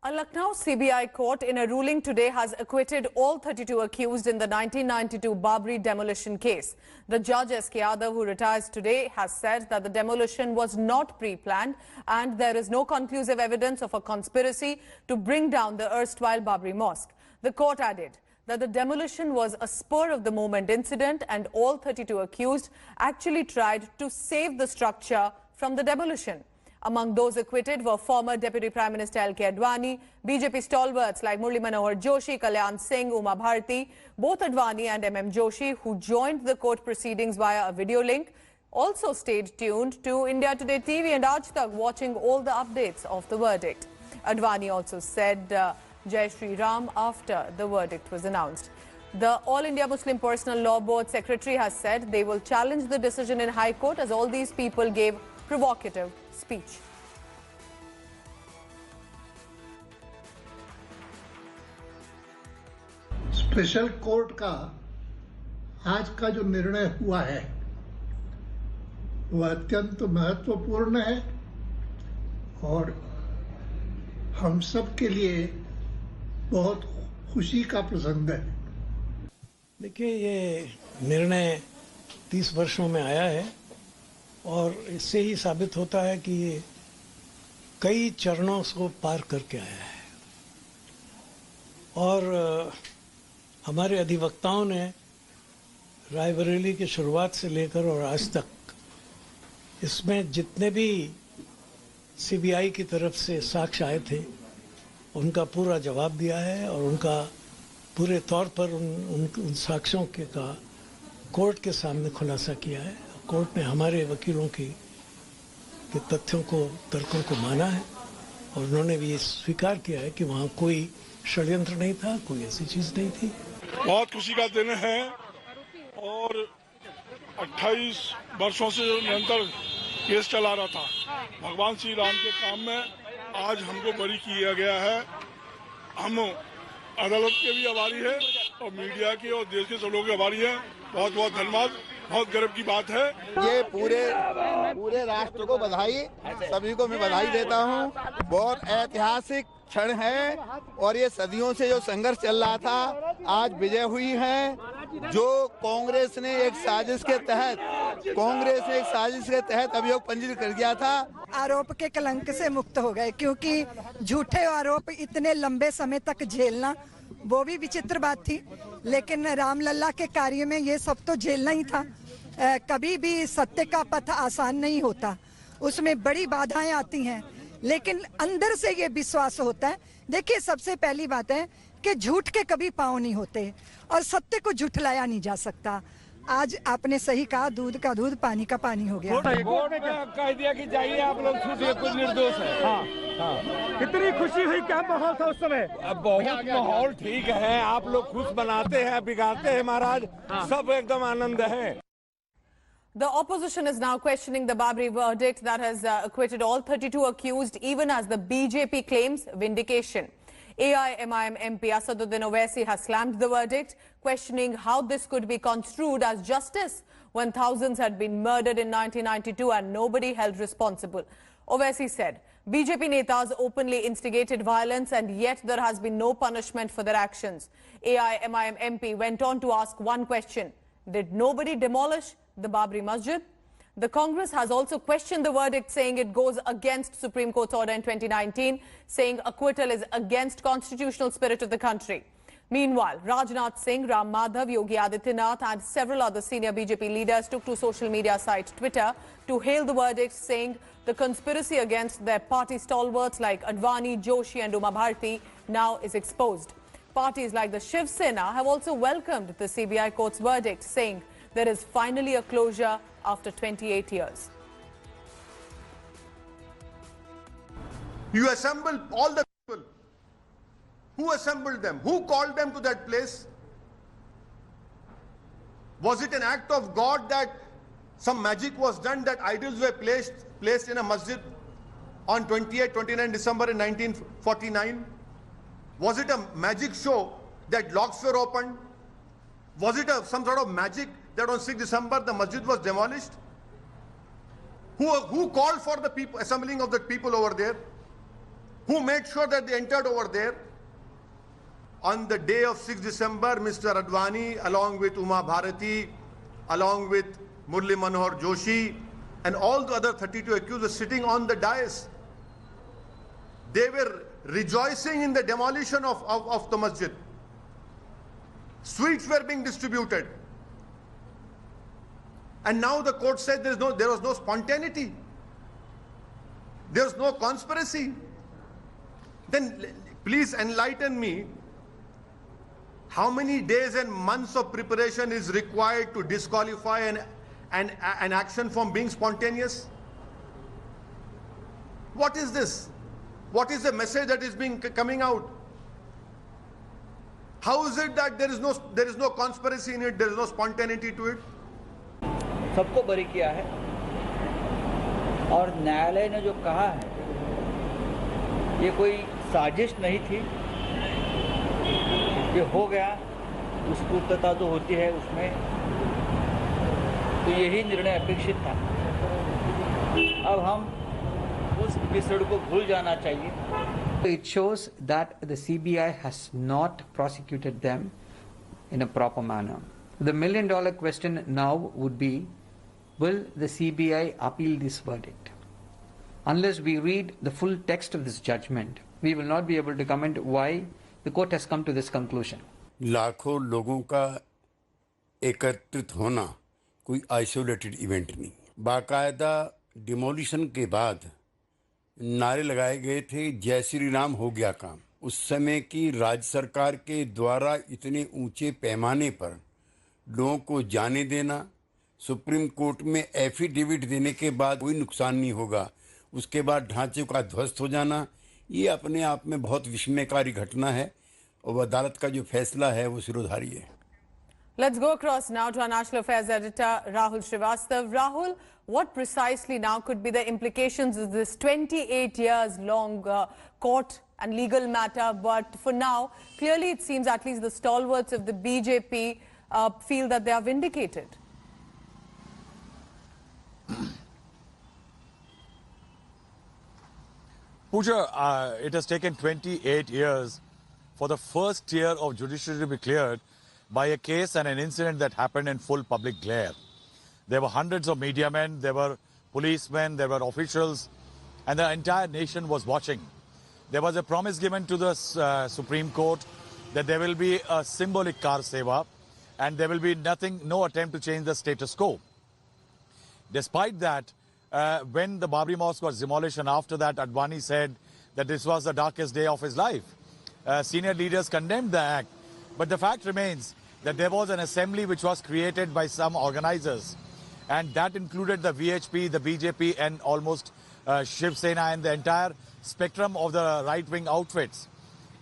A Lucknow CBI court in a ruling today has acquitted all 32 accused in the 1992 Babri demolition case. The judge S.K. Yadav, who retires today, has said that the demolition was not pre-planned and there is no conclusive evidence of a conspiracy to bring down the erstwhile Babri mosque. The court added that the demolition was a spur-of-the-moment incident and all 32 accused actually tried to save the structure from the demolition. Among those acquitted were former Deputy Prime Minister L.K. Advani, BJP stalwarts like Murli Manohar Joshi, Kalyan Singh, Uma Bharti. Both Advani and M.M. Joshi, who joined the court proceedings via a video link, also stayed tuned to India Today TV and Aaj Tak, watching all the updates of the verdict. Advani also said Jai Shri Ram after the verdict was announced. The All India Muslim Personal Law Board Secretary has said they will challenge the decision in High Court as all these people gave provocative speech. Special court का आज का जो निर्णय हुआ है वह अत्यंत महत्वपूर्ण है और हम सब के लिए बहुत खुशी का प्रसंग है। देखिए, ये निर्णय 30 वर्षों में आया है और इससे ही साबित होता है कि ये कई चरणों को पार करके आया है और हमारे अधिवक्ताओं ने रायबरेली की शुरुआत से लेकर और आज तक इसमें जितने भी सीबीआई की तरफ से साक्ष्य आए थे उनका पूरा जवाब दिया है और उनका पूरे तौर पर उन साक्ष्यों का कोर्ट के सामने खुलासा किया है। कोर्ट ने हमारे वकीलों के तथ्यों को, तर्कों को माना है और उन्होंने भी ये स्वीकार किया है कि वहाँ कोई षड्यंत्र नहीं था, कोई ऐसी चीज नहीं थी। बहुत खुशी का दिन है और 28 वर्षों से जो निरंतर केस चला रहा था भगवान श्री राम के काम में आज हमको बरी किया गया है। हम अदालत के भी आभारी है और मीडिया के और देश के सब लोगों के आभारी है। बहुत बहुत धन्यवाद। बहुत गर्व की बात है। ये पूरे राष्ट्र को बधाई, सभी को मैं बधाई देता हूँ। बहुत ऐतिहासिक क्षण है और ये सदियों से जो संघर्ष चल रहा था आज विजय हुई है। जो कांग्रेस ने एक साजिश के तहत अभियोग पंजीकृत कर दिया था, आरोप के कलंक से मुक्त हो गए, क्योंकि झूठे आरोप इतने लंबे समय तक झेलना वो भी विचित्र बात थी। लेकिन रामलला के कार्य में ये सब तो झेलना ही था। कभी भी सत्य का पथ आसान नहीं होता, उसमें बड़ी बाधाएं आती हैं, लेकिन अंदर से ये विश्वास होता है। देखिए, सबसे पहली बात है कि झूठ के कभी पांव नहीं होते और सत्य को झुठलाया नहीं जा सकता। आज आपने सही कहा, दूध का दूध, पानी का पानी हो गया। कोर्ट ने कह दिया कि जाइए आप लोग, कुछ निर्दोष है। हाँ, हाँ। कितनी खुशी हुई, क्या माहौल था उस समय? बहुत माहौल ठीक है। आप लोग खुश बनाते हैं, बिगाड़ते हैं महाराज, सब एकदम आनंद है। The opposition is now questioning the Babri verdict that has acquitted all 32 accused, even as the BJP claims vindication. AIMIM MP Asaduddin Owaisi has slammed the verdict, questioning how this could be construed as justice when thousands had been murdered in 1992 and nobody held responsible. Owaisi said, BJP netas openly instigated violence and yet there has been no punishment for their actions. AIMIM MP went on to ask one question: did nobody demolish the Babri Masjid? The Congress has also questioned the verdict, saying it goes against Supreme Court's order in 2019, saying acquittal is against constitutional spirit of the country. Meanwhile, Rajnath Singh, Ram Madhav, Yogi Adityanath and several other senior BJP leaders took to social media site Twitter to hail the verdict, saying the conspiracy against their party stalwarts like Advani, Joshi and Uma Bharti now is exposed. Parties like the Shiv Sena have also welcomed the CBI court's verdict, saying there is finally a closure after 28 years. You assemble all the people. Who assembled them? Who called them to that place? Was it an act of God that some magic was done, that idols were placed in a masjid on 29 December in 1949? Was it a magic show that locks were opened? Was it some sort of magic that on 6 December the masjid was demolished? Who called for the people, assembling of the people over there? Who made sure that they entered over there? On the day of 6 December, Mr. Advani, along with Uma Bharati, along with Murli Manohar Joshi, and all the other 32 accused were sitting on the dais. They were rejoicing in the demolition of the masjid. Sweets were being distributed. And now the court said there was no spontaneity. There was no conspiracy. Then please enlighten me. How many days and months of preparation is required to disqualify an action from being spontaneous? What is this? What is the message that is coming out? How is it that there is no conspiracy in it, there is no spontaneity to it? सबको बरी किया है और न्यायालय ने जो कहा है ये कोई साजिश नहीं थी, ये हो गया, उस पूर्णता जो होती है उसमें, तो यही निर्णय अपेक्षित था। अब हम उस एपिसोड को भूल जाना चाहिए। It shows that the CBI has not prosecuted them in a proper manner. The million-dollar question now would be, will the CBI appeal this verdict? Unless we read the full text of this judgment, we will not be able to comment why the court has come to this conclusion. लाखों लोगों का एकत्रित होना कोई isolated event नहीं। बाकायदा demolition के बाद नारे लगाए गए थे, जय श्री राम हो गया काम। उस समय की राज्य सरकार के द्वारा इतने ऊंचे पैमाने पर लोगों को जाने देना, सुप्रीम कोर्ट में एफिडेविट देने के बाद कोई नुकसान नहीं होगा, उसके बाद ढांचे का ध्वस्त हो जाना, ये अपने आप में बहुत विस्मयकारी घटना है और अदालत का जो फैसला है वो सिरोधारी है। Let's go across now to our National Affairs Editor Rahul Srivastav. Rahul, what precisely now could be the implications of this 28 years long court and legal matter? But for now, clearly it seems at least the stalwarts of the BJP feel that they are vindicated. Pooja, it has taken 28 years for the first tier of judiciary to be cleared by a case and an incident that happened in full public glare. There were hundreds of media men, there were policemen, there were officials, and the entire nation was watching. There was a promise given to the Supreme Court that there will be a symbolic car seva and there will be no attempt to change the status quo. Despite that, when the Babri Mosque was demolished and after that Advani said that this was the darkest day of his life, senior leaders condemned the act. But the fact remains that there was an assembly which was created by some organizers, and that included the VHP, the BJP and almost Shiv Sena and the entire spectrum of the right-wing outfits.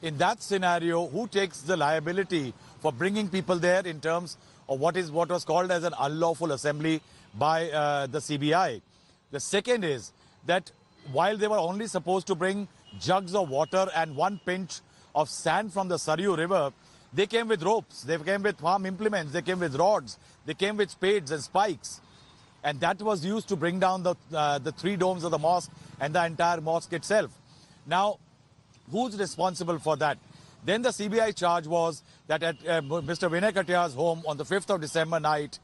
In that scenario, who takes the liability for bringing people there in terms of what was called as an unlawful assembly by the CBI? The second is that while they were only supposed to bring jugs of water and one pinch of sand from the Saryu River, they came with ropes, they came with farm implements, they came with rods, they came with spades and spikes. And that was used to bring down the three domes of the mosque and the entire mosque itself. Now, who's responsible for that? Then the CBI charge was that at Mr. Vinay Katiya's home on the 5th of December night,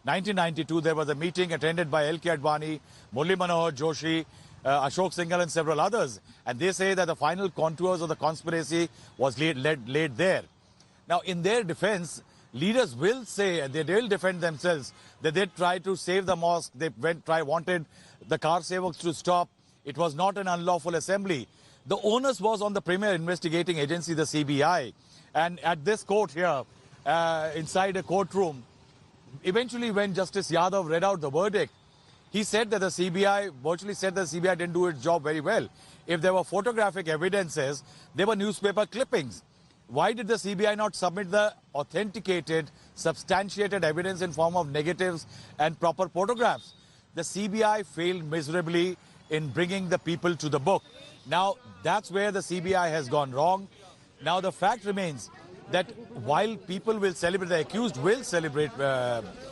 1992, there was a meeting attended by L.K. Advani, Murli Manohar Joshi, Ashok Singhal and several others. And they say that the final contours of the conspiracy was laid there. Now, in their defense, leaders will say, they will defend themselves, that they tried to save the mosque, they wanted the car sevaks to stop. It was not an unlawful assembly. The onus was on the premier investigating agency, the CBI. And at this court here, inside a courtroom, eventually when Justice Yadav read out the verdict, he said that the CBI, virtually said that the CBI didn't do its job very well. If there were photographic evidences, there were newspaper clippings. Why did the CBI not submit the authenticated, substantiated evidence in form of negatives and proper photographs? The CBI failed miserably in bringing the people to the book. Now, that's where the CBI has gone wrong. Now, the fact remains that while people will celebrate, the accused will celebrate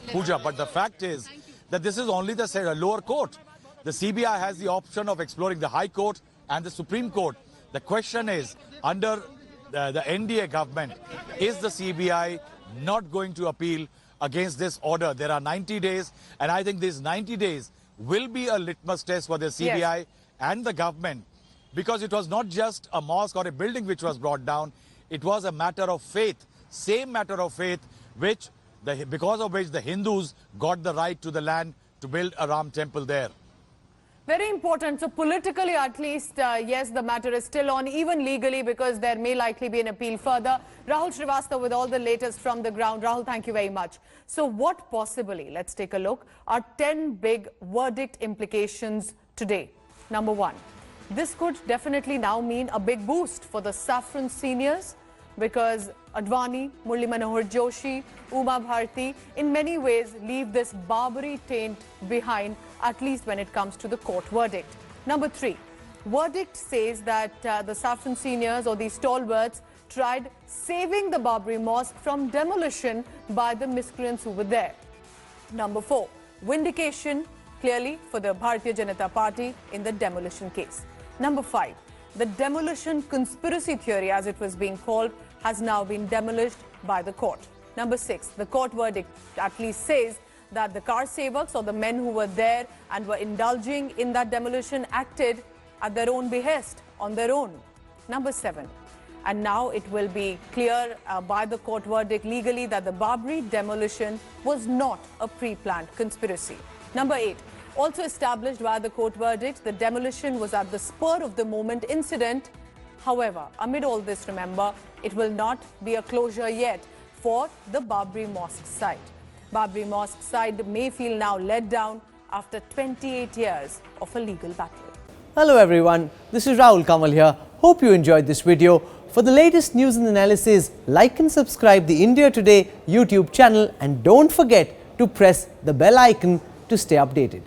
Pooja, but the fact is that this is only the lower court. The CBI has the option of exploring the High Court and the Supreme Court. The question is, under the NDA government, is the CBI not going to appeal against this order? There are 90 days, and I think these 90 days will be a litmus test for the CBI and the government, because it was not just a mosque or a building which was brought down. It was a matter of faith, same matter of faith, because of which the Hindus got the right to the land to build a Ram temple there. Very important. So politically, at least, yes, the matter is still on, even legally, because there may likely be an appeal further. Rahul Srivastava with all the latest from the ground. Rahul, thank you very much. So what possibly, let's take a look, are 10 big verdict implications today? Number one, this could definitely now mean a big boost for the Saffron seniors, because Advani, Murli Manohar Joshi, Uma Bharti in many ways leave this Babri taint behind, at least when it comes to the court verdict. Number three, verdict says that the Saffron seniors, or these stalwarts, tried saving the Babri mosque from demolition by the miscreants who were there. Number four, vindication clearly for the Bharatiya Janata Party in the demolition case. Number five, the demolition conspiracy theory, as it was being called, has now been demolished by the court. Number six, the court verdict at least says that the car sevaks, or the men who were there and were indulging in that demolition, acted at their own behest, on their own. Number seven, and now it will be clear by the court verdict legally that the Babri demolition was not a pre-planned conspiracy. Number eight, also established by the court verdict, the demolition was at the spur of the moment incident. However, amid all this, remember, it will not be a closure yet for the Babri Mosque side. Babri Mosque side may feel now let down after 28 years of a legal battle. Hello everyone, this is Rahul Kamal here. Hope you enjoyed this video. For the latest news and analysis, like and subscribe the India Today YouTube channel, and don't forget to press the bell icon to stay updated.